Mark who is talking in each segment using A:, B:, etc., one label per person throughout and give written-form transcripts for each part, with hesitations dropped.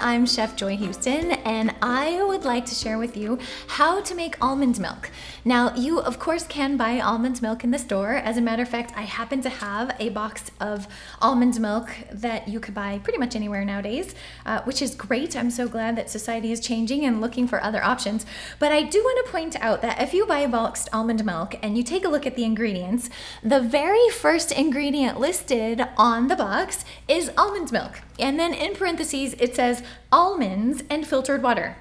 A: I'm Chef Joy Houston, and I would like to share with you how to make almond milk. Now, you of course can buy almond milk in the store. As a matter of fact, I happen to have a box of almond milk that you could buy pretty much anywhere nowadays, which is great. I'm so glad that society is changing and looking for other options. But I do want to point out that if you buy boxed almond milk and you take a look at the ingredients, the very first ingredient listed on the box is almond milk. And then in parentheses, it says almonds and filtered water.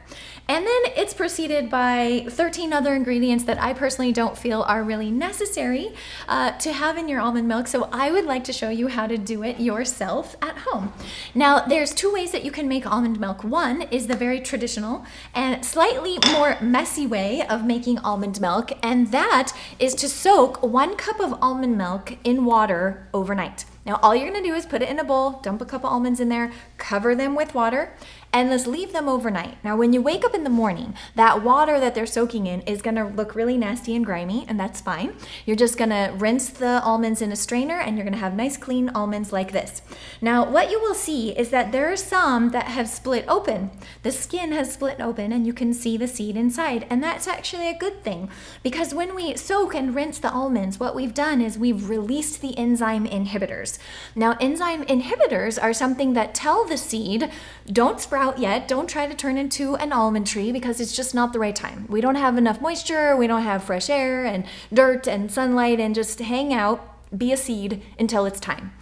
A: And then it's preceded by 13 other ingredients that I personally don't feel are really necessary to have in your almond milk. So I would like to show you how to do it yourself at home. Now, there's two ways that you can make almond milk. One is the very traditional and slightly more messy way of making almond milk, and that is to soak 1 cup of almond milk in water overnight. Now, all you're gonna do is put it in a bowl, dump a couple almonds in there, cover them with water, and let's leave them overnight. Now, when you wake up in the morning, that water that they're soaking in is gonna look really nasty and grimy, and that's fine. You're just gonna rinse the almonds in a strainer, and you're gonna have nice clean almonds like this. Now, what you will see is that there are some that have split open. The skin has split open, and you can see the seed inside, and that's actually a good thing, because when we soak and rinse the almonds, what we've done is we've released the enzyme inhibitors. Now, enzyme inhibitors are something that tell the seed, don't sprout yet, don't try to turn into an almond tree, because it's just not the right time. We don't have enough moisture, we don't have fresh air and dirt and sunlight, and just hang out, be a seed until it's time.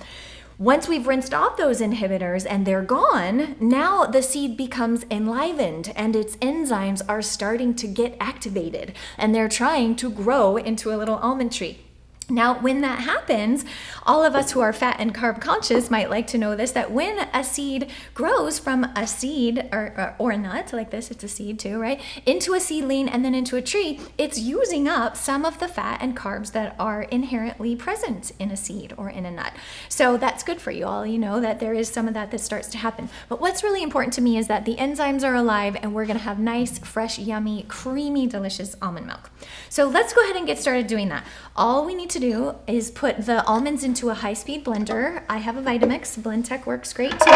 A: Once we've rinsed off those inhibitors and they're gone, now the seed becomes enlivened and its enzymes are starting to get activated, and they're trying to grow into a little almond tree. Now, when that happens, all of us who are fat and carb conscious might like to know this, that when a seed grows from a seed or a nut, like this, it's a seed too, right? Into a seedling and then into a tree, it's using up some of the fat and carbs that are inherently present in a seed or in a nut. So that's good for you all. You know that there is some of that starts to happen. But what's really important to me is that the enzymes are alive, and we're gonna have nice, fresh, yummy, creamy, delicious almond milk. So let's go ahead and get started doing that. All we need to do is put the almonds into a high-speed blender. I have a Vitamix. Blendtec works great too.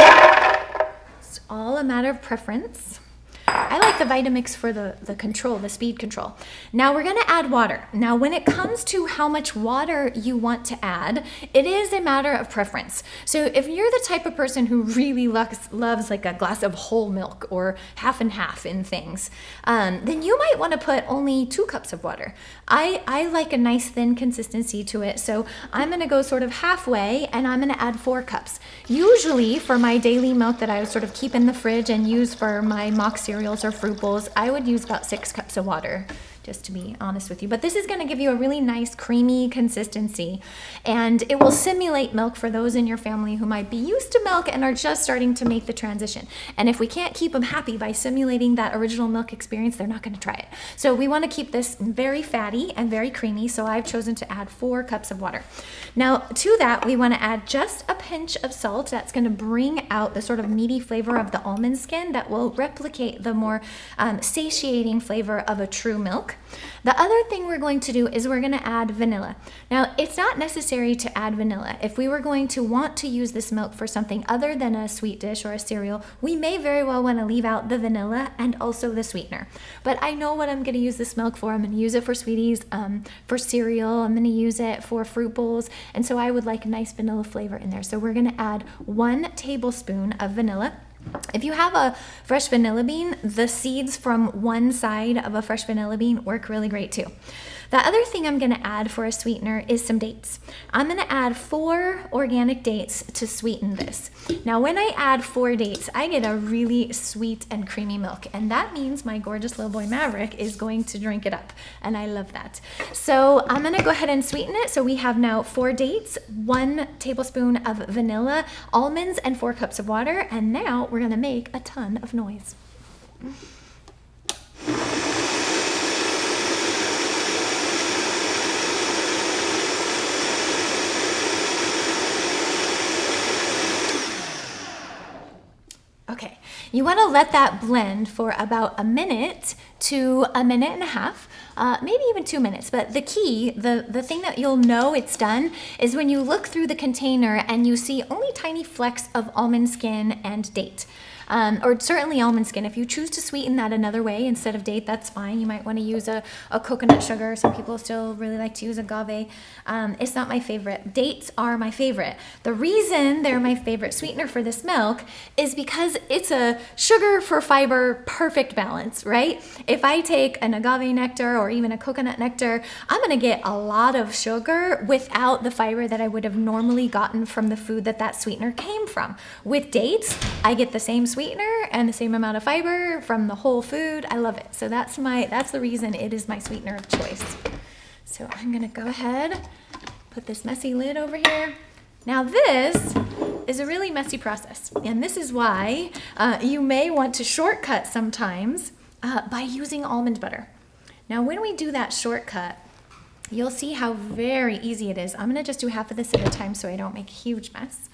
A: It's all a matter of preference. I like the Vitamix for the control, the speed control. Now we're gonna add water. Now when it comes to how much water you want to add, it is a matter of preference. So if you're the type of person who really loves like a glass of whole milk or half and half in things, then you might wanna put only 2 cups of water. I like a nice thin consistency to it, so I'm gonna go sort of halfway, and I'm gonna add 4 cups. Usually for my daily milk that I would sort of keep in the fridge and use for my mock cereals or fruit bowls, I would use about 6 cups of water, just to be honest with you. But this is going to give you a really nice creamy consistency, and it will simulate milk for those in your family who might be used to milk and are just starting to make the transition. And if we can't keep them happy by simulating that original milk experience, they're not going to try it. So we want to keep this very fatty and very creamy, so I've chosen to add 4 cups of water. Now to that, we want to add just a pinch of salt. That's going to bring out the sort of meaty flavor of the almond skin that will replicate the more satiating flavor of a true milk. The other thing we're going to do is we're going to add vanilla. Now, it's not necessary to add vanilla. If we were going to want to use this milk for something other than a sweet dish or a cereal, we may very well want to leave out the vanilla and also the sweetener. But I know what I'm going to use this milk for. I'm going to use it for sweeties, for cereal. I'm going to use it for fruit bowls. And so I would like a nice vanilla flavor in there. So we're going to add 1 tablespoon of vanilla. If you have a fresh vanilla bean, the seeds from one side of a fresh vanilla bean work really great too. The other thing I'm going to add for a sweetener is some dates. I'm going to add 4 organic dates to sweeten this. Now, when I add 4 dates, I get a really sweet and creamy milk, and that means my gorgeous little boy Maverick is going to drink it up, and I love that. So I'm going to go ahead and sweeten it. So we have now 4 dates, 1 tablespoon of vanilla, almonds, and 4 cups of water, and now we're going to make a ton of noise. Okay, you want to let that blend for about 1 minute to 1.5 minutes, maybe even 2 minutes. But the key, the thing that you'll know it's done is when you look through the container and you see only tiny flecks of almond skin and date. or certainly almond skin. If you choose to sweeten that another way instead of date, that's fine. You might want to use a coconut sugar. Some people still really like to use agave. It's not my favorite. Dates are my favorite. The reason they're my favorite sweetener for this milk is because it's a sugar for fiber perfect balance, right? If I take an agave nectar or even a coconut nectar, I'm going to get a lot of sugar without the fiber that I would have normally gotten from the food that sweetener came from. With dates, I get the same sweetener and the same amount of fiber from the whole food. I love it. So that's the reason it is my sweetener of choice. So I'm going to go ahead, put this messy lid over here. Now this is a really messy process, and this is why you may want to shortcut sometimes by using almond butter. Now when we do that shortcut, you'll see how very easy it is. I'm going to just do half of this at a time so I don't make a huge mess.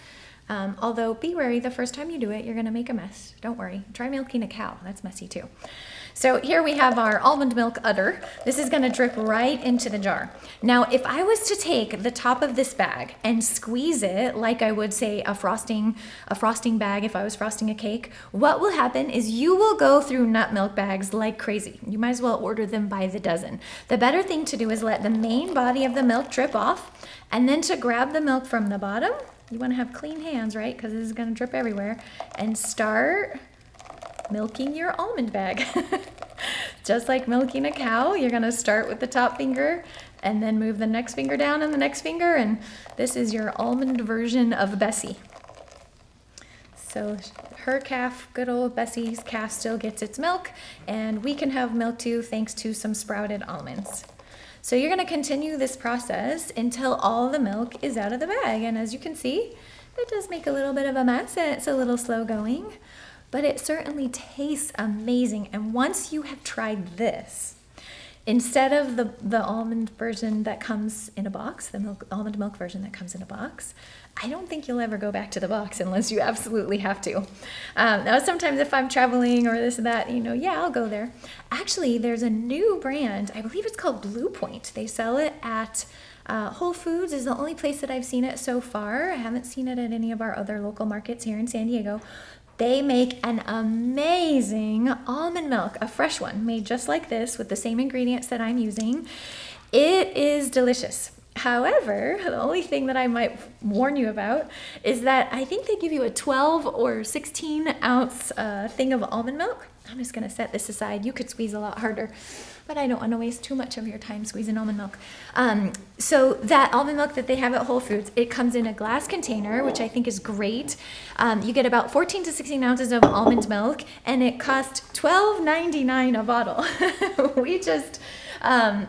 A: Although be wary, the first time you do it, you're going to make a mess. Don't worry. Try milking a cow. That's messy too. So here we have our almond milk udder. This is going to drip right into the jar. Now, if I was to take the top of this bag and squeeze it like I would say a frosting bag if I was frosting a cake, what will happen is you will go through nut milk bags like crazy. You might as well order them by the dozen. The better thing to do is let the main body of the milk drip off, and then to grab the milk from the bottom. You want to have clean hands, right? Because this is going to drip everywhere. And start milking your almond bag. Just like milking a cow, you're going to start with the top finger and then move the next finger down and the next finger. And this is your almond version of Bessie. So her calf, good old Bessie's calf, still gets its milk. And we can have milk too thanks to some sprouted almonds. So you're going to continue this process until all the milk is out of the bag. And as you can see, it does make a little bit of a mess and it's a little slow going, but it certainly tastes amazing. And once you have tried this, instead of the almond version that comes in a box, the almond milk version that comes in a box, I don't think you'll ever go back to the box unless you absolutely have to. Now, sometimes if I'm traveling or this and that, yeah, I'll go there. Actually, there's a new brand. I believe it's called Blue Point. They sell it at Whole Foods is the only place that I've seen it so far. I haven't seen it at any of our other local markets here in San Diego. They make an amazing almond milk, a fresh one, made just like this with the same ingredients that I'm using. It is delicious. However, the only thing that I might warn you about is that I think they give you a 12 or 16 ounce thing of almond milk. I'm just going to set this aside. You could squeeze a lot harder, but I don't want to waste too much of your time squeezing almond milk. So that almond milk that they have at Whole Foods, it comes in a glass container, which I think is great. You get about 14 to 16 ounces of almond milk, and it costs $12.99 a bottle. We just... a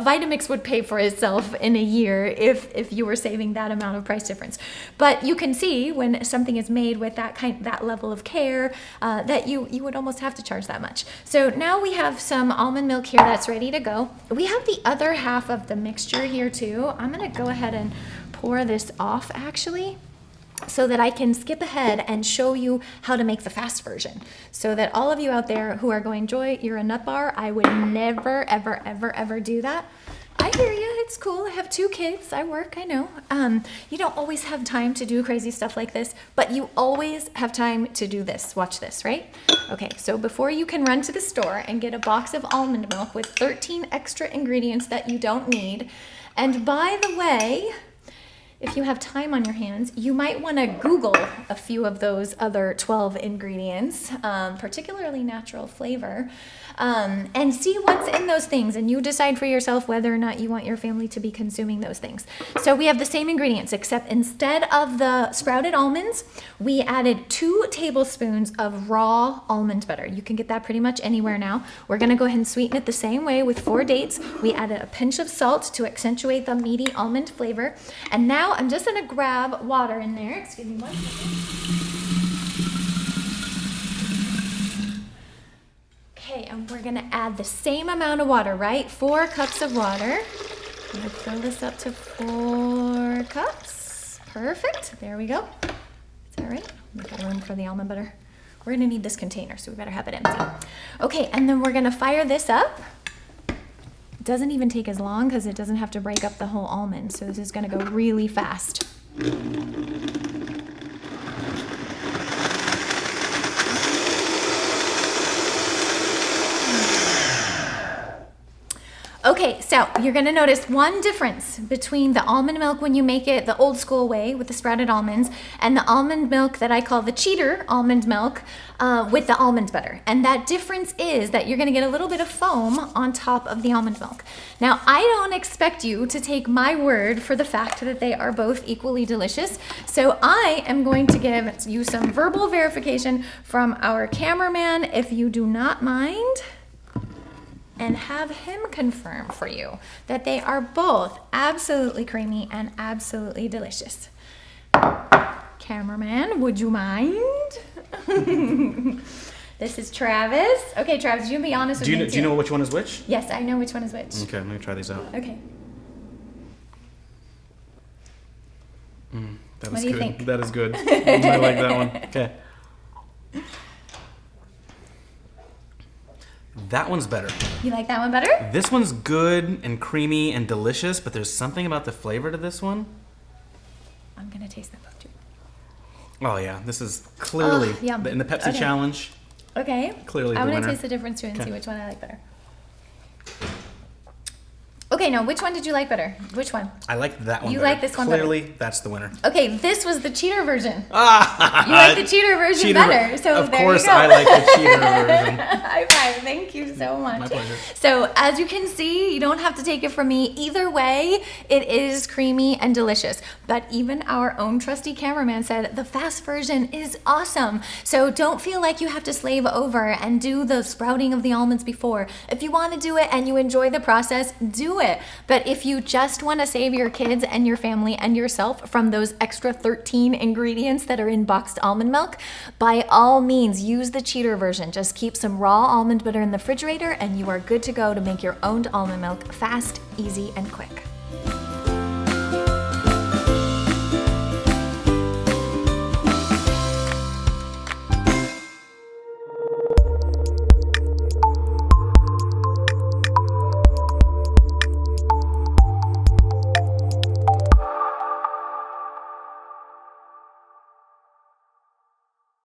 A: Vitamix would pay for itself in a year if you were saving that amount of price difference. But you can see when something is made with that level of care, that you would almost have to charge that much. So now we have some almond milk here that's ready to go. We have the other half of the mixture here too. I'm going to go ahead and pour this off actually, so that I can skip ahead and show you how to make the fast version. So that all of you out there who are going, Joy, you're a nut bar, I would never, ever, ever, ever do that. I hear you, it's cool. I have 2 kids, I work, I know. You don't always have time to do crazy stuff like this, but you always have time to do this. Watch this, right? Okay, so before you can run to the store and get a box of almond milk with 13 extra ingredients that you don't need, and by the way, if you have time on your hands, you might want to Google a few of those other 12 ingredients, particularly natural flavor, and see what's in those things. And you decide for yourself whether or not you want your family to be consuming those things. So we have the same ingredients, except instead of the sprouted almonds, we added 2 tablespoons of raw almond butter. You can get that pretty much anywhere now. We're going to go ahead and sweeten it the same way with 4 dates. We added a pinch of salt to accentuate the meaty almond flavor. And now I'm just going to grab water in there. Excuse me one second. Okay, and we're going to add the same amount of water, right? 4 cups of water. I'm going to fill this up to 4 cups. Perfect. There we go. Is that right? We've got room for the almond butter. We're going to need this container, so we better have it empty. Okay, and then we're going to fire this up. Doesn't even take as long because it doesn't have to break up the whole almond. So this is going to go really fast. Okay, so you're gonna notice one difference between the almond milk when you make it the old school way with the sprouted almonds and the almond milk that I call the cheater almond milk with the almond butter. And that difference is that you're gonna get a little bit of foam on top of the almond milk. Now, I don't expect you to take my word for the fact that they are both equally delicious. So I am going to give you some verbal verification from our cameraman, if you do not mind, and have him confirm for you that they are both absolutely creamy and absolutely delicious. Cameraman, would you mind? This is Travis. Okay, Travis, you can be honest with me.
B: Do you know which one is which?
A: Yes, I know which one is which.
B: Okay, let me try these out.
A: Okay.
B: That
A: What
B: is
A: do you
B: good.
A: think?
B: That is good. I like that one. Okay. That one's better.
A: You like that one better?
B: This one's good and creamy and delicious, but there's something about the flavor to this one.
A: I'm gonna taste that both too.
B: Oh yeah, this is clearly
A: yum.
B: in the Pepsi
A: Okay.
B: challenge.
A: Okay.
B: Clearly the
A: I'm gonna
B: winner.
A: taste the difference too and
B: Okay.
A: see which one I like better. Okay, no, which one did you like better? Which one?
B: I like that one.
A: You
B: better.
A: like this one better.
B: Clearly, that's the winner.
A: Okay, this was the cheater version.
B: Ah,
A: You like the cheater version better, so
B: of
A: there
B: course,
A: you go.
B: I like the cheater version.
A: High five. Thank you so much.
B: My pleasure.
A: So as you can see, you don't have to take it from me. Either way, it is creamy and delicious. But even our own trusty cameraman said the fast version is awesome. So don't feel like you have to slave over and do the sprouting of the almonds before. If you want to do it and you enjoy the process, do it. But if you just want to save your kids and your family and yourself from those extra 13 ingredients that are in boxed almond milk, by all means, use the cheater version. Just keep some raw almond butter in the refrigerator and you are good to go to make your own almond milk fast, easy, and quick.